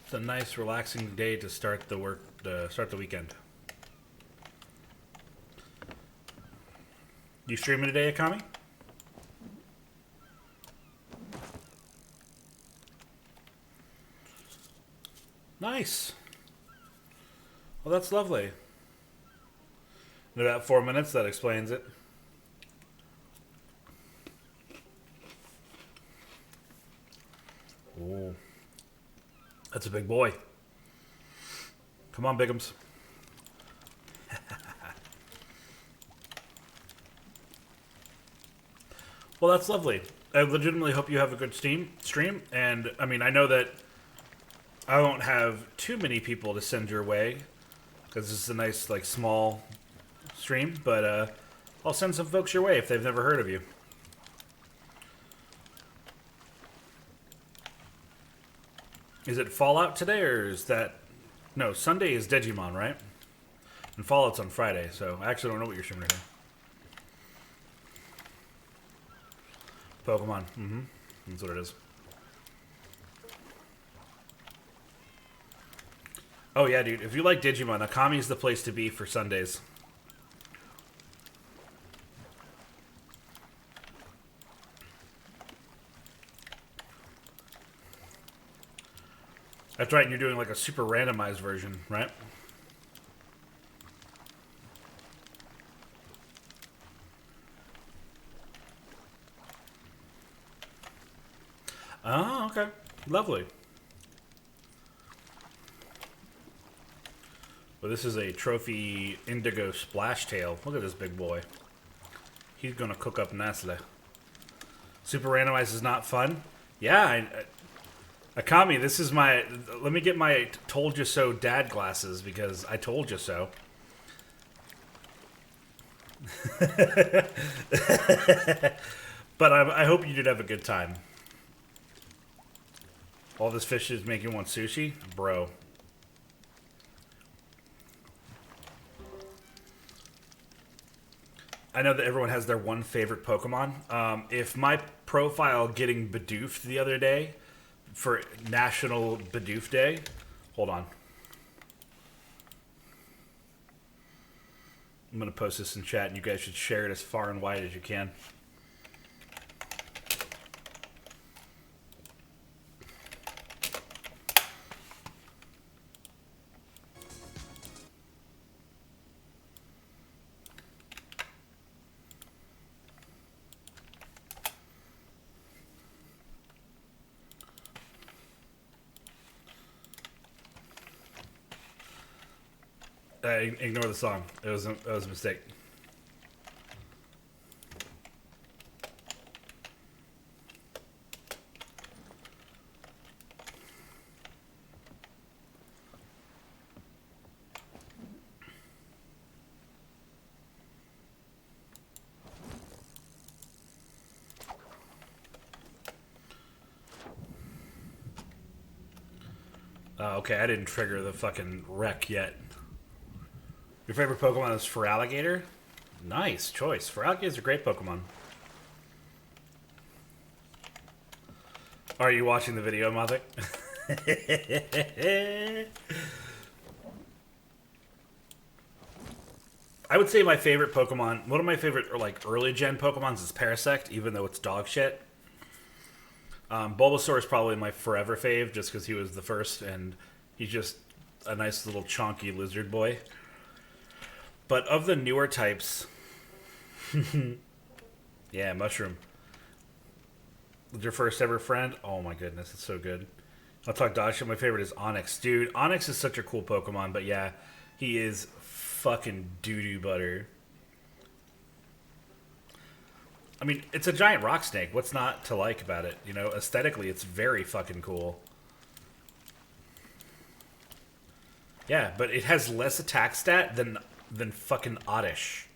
It's a nice, relaxing day to start the weekend. You streaming today, Akami? Nice. Well, that's lovely. In about 4 minutes, that explains it. Ooh. That's a big boy. Come on, Bigums. Well, that's lovely. I legitimately hope you have a good stream. And, I mean, I know that I won't have too many people to send your way, because this is a nice, like, small stream, but I'll send some folks your way if they've never heard of you. Is it Fallout today, or is that... No, Sunday is Digimon, right? And Fallout's on Friday, so I actually don't know what you're streaming today. Pokemon. Mm-hmm. That's what it is. Oh yeah, dude. If you like Digimon, Akami's the place to be for Sundays. That's right, and you're doing like a super randomized version, right? Oh, okay. Lovely. Well, this is a trophy indigo splash tail. Look at this big boy. He's gonna cook up nicely. Super randomized is not fun. Yeah, Akami, this is my... Let me get my told you so dad glasses, because I told you so. But I hope you did have a good time. All this fish is making you want sushi? Bro. I know that everyone has their one favorite Pokemon. If my profile getting Bidoofed the other day for National Bidoof Day... Hold on. I'm going to post this in chat, and you guys should share it as far and wide as you can. Ignore the song. It was a mistake. Okay, I didn't trigger the fucking wreck yet. Your favorite Pokemon is Feraligatr? Nice choice. Feraligatr is a great Pokemon. Are you watching the video, Mavic? I would say my favorite Pokemon, one of my favorite like early gen Pokemons is Parasect, even though it's dog shit. Bulbasaur is probably my forever fave, just because he was the first, and he's just a nice little chonky lizard boy. But of the newer types, yeah, Mushroom. Your first ever friend? Oh my goodness, it's so good. I'll talk dog shit. My favorite is Onix. Dude, Onix is such a cool Pokemon, but yeah, he is fucking doo-doo butter. I mean, it's a giant rock snake. What's not to like about it? You know, aesthetically, it's very fucking cool. Yeah, but it has less attack stat than fucking Oddish.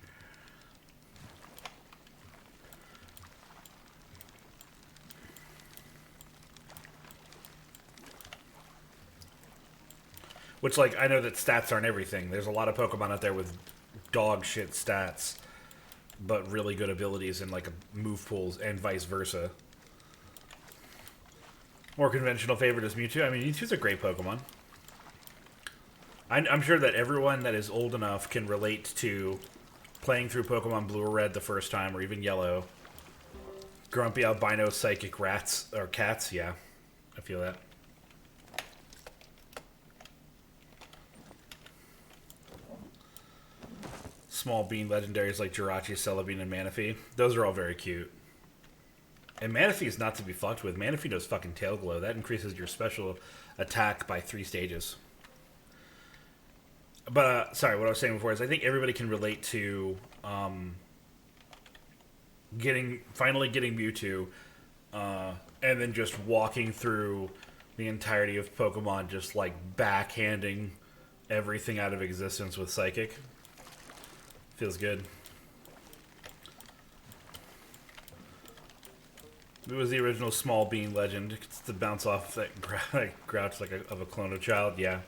Which, like, I know that stats aren't everything. There's a lot of Pokemon out there with dog shit stats, but really good abilities in, like, move pools and vice versa. More conventional favorite is Mewtwo. I mean, Mewtwo's a great Pokemon. I'm sure that everyone that is old enough can relate to playing through Pokemon Blue or Red the first time, or even Yellow. Grumpy albino psychic rats, or cats, yeah. I feel that. Small bean legendaries like Jirachi, Celebi, and Manaphy. Those are all very cute. And Manaphy is not to be fucked with. Manaphy does fucking Tail Glow. That increases your special attack by 3 stages. But, sorry, what I was saying before is I think everybody can relate to finally getting Mewtwo, and then just walking through the entirety of Pokemon, just like backhanding everything out of existence with Psychic. Feels good. It was the original small bean legend. It's to bounce off that grouch like of a clone child. Yeah.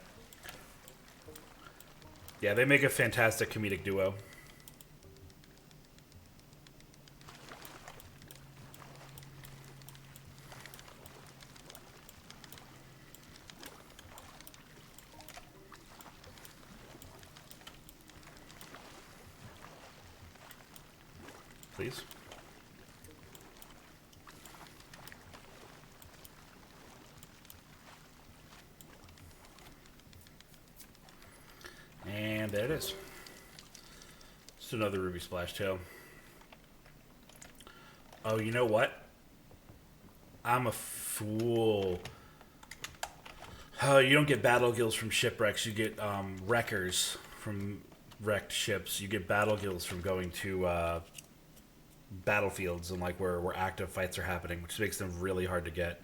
Yeah, they make a fantastic comedic duo. Please. And there it is. Just another Ruby Splash Tail. Oh, you know what? I'm a fool. Oh, you don't get battle gills from shipwrecks. You get wreckers from wrecked ships. You get battle gills from going to battlefields and like where active fights are happening, which makes them really hard to get.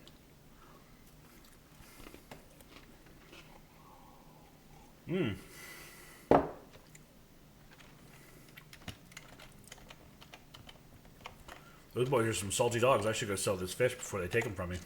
Those boys are some salty dogs. I should go sell this fish before they take them from me.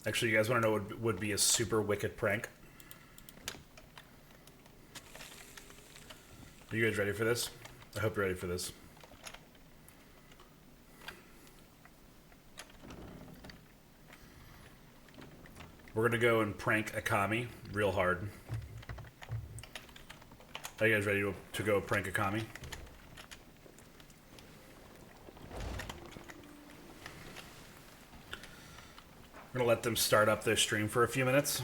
Actually, you guys want to know what would be a super wicked prank? Are you guys ready for this? I hope you're ready for this. We're going to go and prank Akami real hard. Are you guys ready to go prank Akami? We're going to let them start up their stream for a few minutes.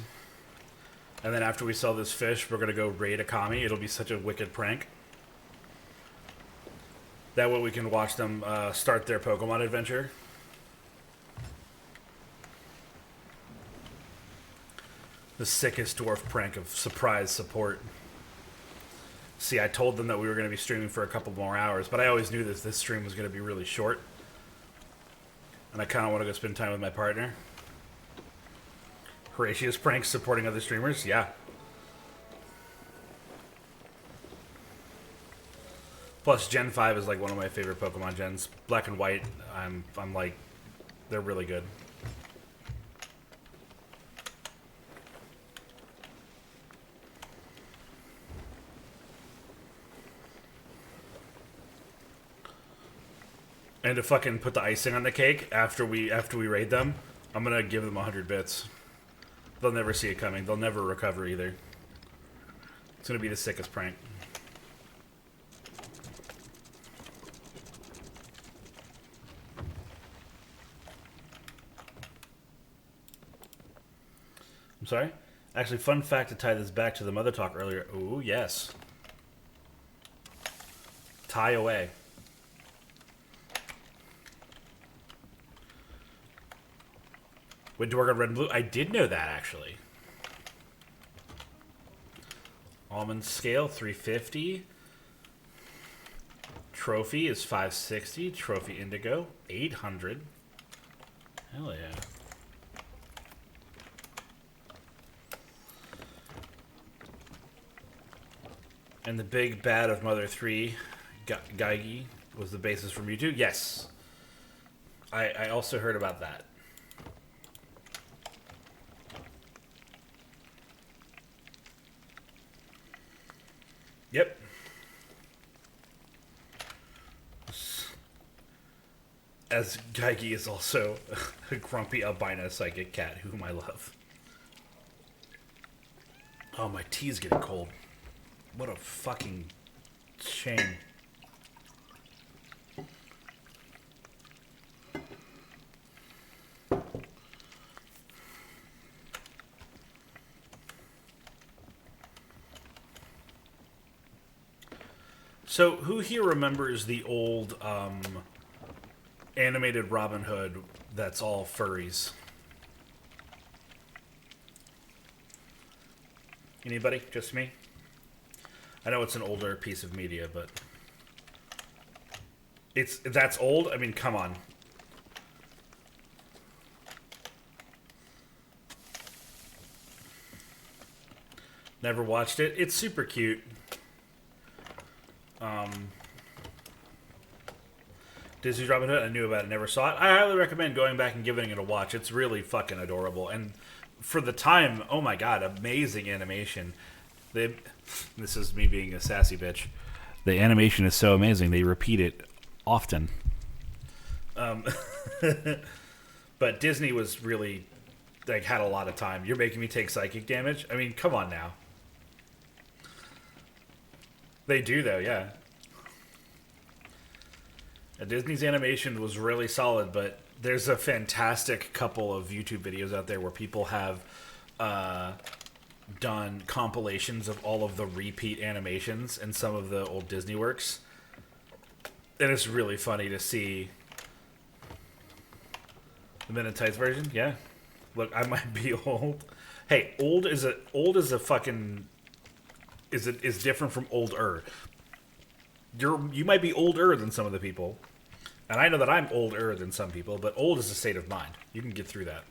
And then after we sell this fish, we're going to go raid Akami. It'll be such a wicked prank. That way we can watch them start their Pokemon adventure. The sickest dwarf prank of surprise support. See, I told them that we were going to be streaming for a couple more hours, but I always knew this stream was going to be really short. And I kind of want to go spend time with my partner. Horatius pranks supporting other streamers? Yeah. Plus, Gen 5 is like one of my favorite Pokemon gens. Black and White, I'm like, they're really good. And to fucking put the icing on the cake after we raid them, I'm gonna give them 100 bits. They'll never see it coming. They'll never recover either. It's gonna be the sickest prank. I'm sorry? Actually, fun fact to tie this back to the mother talk earlier. Ooh, yes. Tie away. With Dork on red and blue? I did know that, actually. Almond scale, 350. Trophy is 560. Trophy indigo, 800. Hell yeah. And the big bad of Mother 3, Geige, was the basis for Mewtwo? Yes. I also heard about that. Yep. As Geige is also a grumpy albino psychic cat whom I love. Oh, my tea's getting cold. What a fucking shame. So, who here remembers the old animated Robin Hood that's all furries? Anybody? Just me? I know it's an older piece of media, but that's old? I mean, come on. Never watched it. It's super cute. Disney's Robin Hood, I knew about it, never saw it. I highly recommend going back and giving it a watch. It's really fucking adorable. And for the time, oh my god, amazing animation. This is me being a sassy bitch. The animation is so amazing, they repeat it often. But Disney was really, like, had a lot of time. You're making me take psychic damage? I mean, come on now. They do, though, yeah. Disney's animation was really solid, but there's a fantastic couple of YouTube videos out there where people have done compilations of all of the repeat animations in some of the old Disney works. And it's really funny to see the Men in Tights version. Yeah. Look, I might be old. Hey, old is a fucking is different from older. You might be older than some of the people. And I know that I'm older than some people, but old is a state of mind. You can get through that.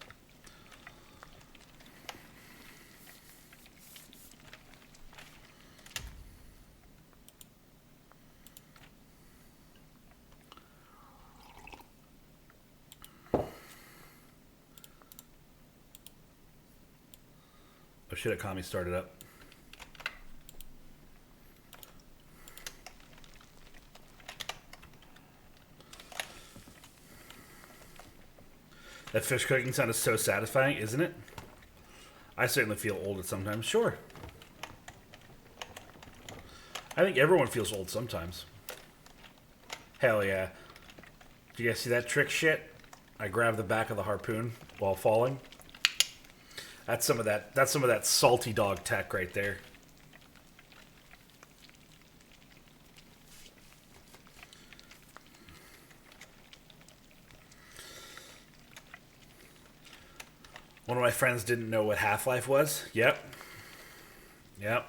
Oh shit, Akami started up. That fish cooking sound is so satisfying, isn't it? I certainly feel old at sometimes. Sure. I think everyone feels old sometimes. Hell yeah. Do you guys see that trick shit? I grab the back of the harpoon while falling. That's some of that salty dog tech right there. One of my friends didn't know what Half-Life was. Yep. Yep.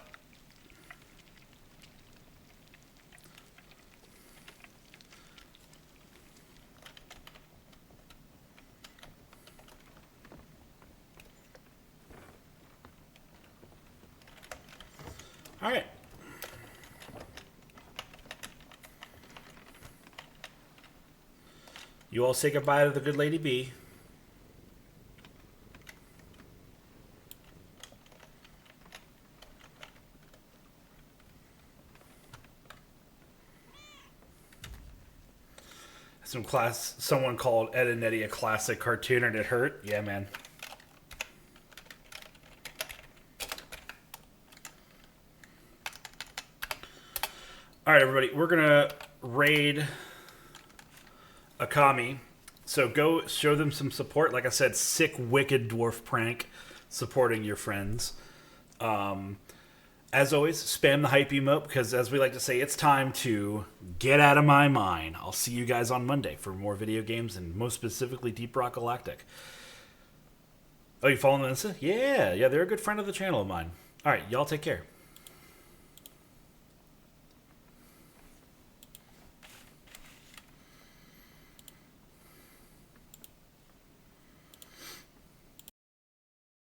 All right. You all say goodbye to the good lady B. Someone called Ed and Eddie a classic cartoon and it hurt. Yeah, man. All right, everybody, we're gonna raid Akami. So go show them some support. Like I said, sick, wicked dwarf prank supporting your friends. As always, spam the hype emote because, as we like to say, it's time to get out of my mind. I'll see you guys on Monday for more video games and most specifically Deep Rock Galactic. Oh, you following Insta? Yeah, they're a good friend of the channel of mine. All right, y'all take care.